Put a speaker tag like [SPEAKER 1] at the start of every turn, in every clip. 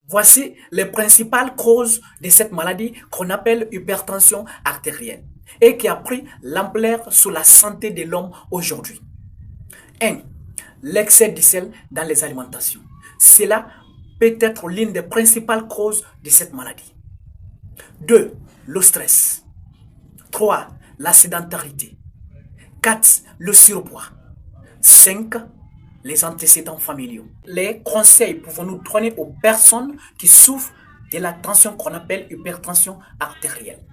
[SPEAKER 1] Voici les principales causes de cette maladie qu'on appelle hypertension artérielle et qui a pris l'ampleur sur la santé de l'homme aujourd'hui. 1. L'excès de sel dans les alimentations. Cela peut être l'une des principales causes de cette maladie. 2. Le stress. 3. La sédentarité. 4. Le surpoids. 5. Les antécédents familiaux. Les conseils pouvons-nous donner aux personnes qui souffrent de la tension qu'on appelle hypertension artérielle.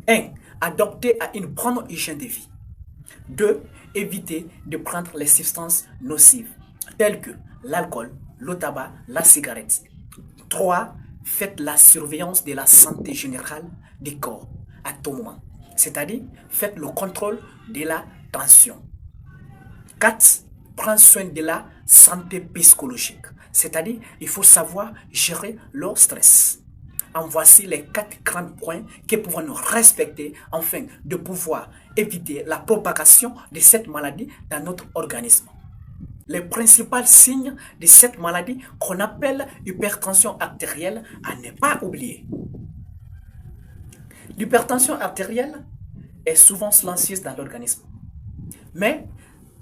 [SPEAKER 1] 1. Adopter à une bonne hygiène de vie. 2. Éviter de prendre les substances nocives telles que l'alcool, le tabac, la cigarette. 3. Faites la surveillance de la santé générale du corps à tout moment. C'est-à-dire, faites le contrôle de la tension. 4. Prends soin de la santé psychologique. C'est-à-dire, il faut savoir gérer le stress. En voici les 4 grands points que pouvons nous respecter afin de pouvoir éviter la propagation de cette maladie dans notre organisme. Les principaux signes de cette maladie qu'on appelle hypertension artérielle à ne pas oublier. L'hypertension artérielle est souvent silencieuse dans l'organisme. Mais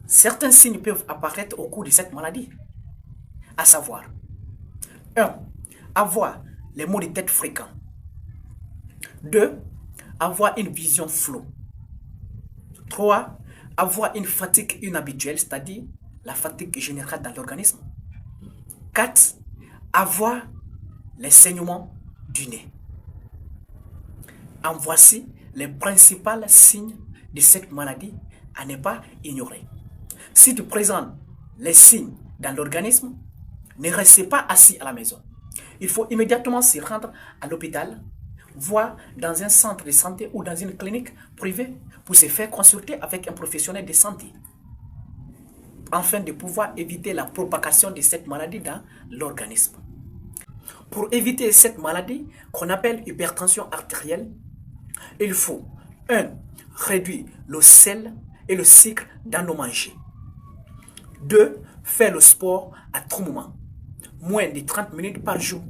[SPEAKER 1] certains signes peuvent apparaître au cours de cette maladie. À savoir, 1. Avoir les maux de tête fréquents. 2. Avoir une vision floue. 3. Avoir une fatigue inhabituelle, c'est-à-dire la fatigue générale dans l'organisme. 4. Avoir les saignements du nez. En voici les principaux signes de cette maladie à ne pas ignorer. Si tu présentes les signes dans l'organisme, ne restez pas assis à la maison. Il faut immédiatement se rendre à l'hôpital, voire dans un centre de santé ou dans une clinique privée pour se faire consulter avec un professionnel de santé, afin de pouvoir éviter la propagation de cette maladie dans l'organisme. Pour éviter cette maladie qu'on appelle hypertension artérielle, il faut 1. Réduire le sel et le sucre dans nos manger. 2. Faire le sport à tout moment, moins de 30 minutes par jour.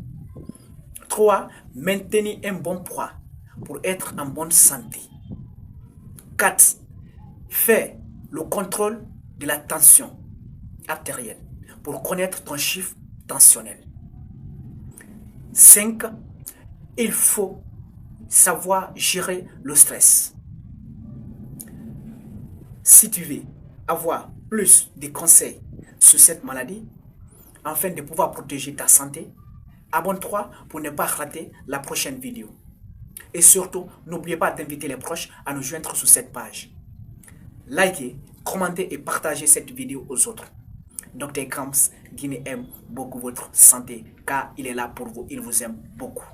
[SPEAKER 1] 3. Maintenir un bon poids pour être en bonne santé. 4. Faire le contrôle de la tension artérielle pour connaître ton chiffre tensionnel. 5. Il faut savoir gérer le stress. Si tu veux avoir plus de conseils sur cette maladie, afin de pouvoir protéger ta santé, abonne-toi pour ne pas rater la prochaine vidéo. Et surtout, n'oubliez pas d'inviter les proches à nous joindre sur cette page. Likez, commentez et partagez cette vidéo aux autres. Dr Grams Guinée aime beaucoup votre santé car il est là pour vous, il vous aime beaucoup.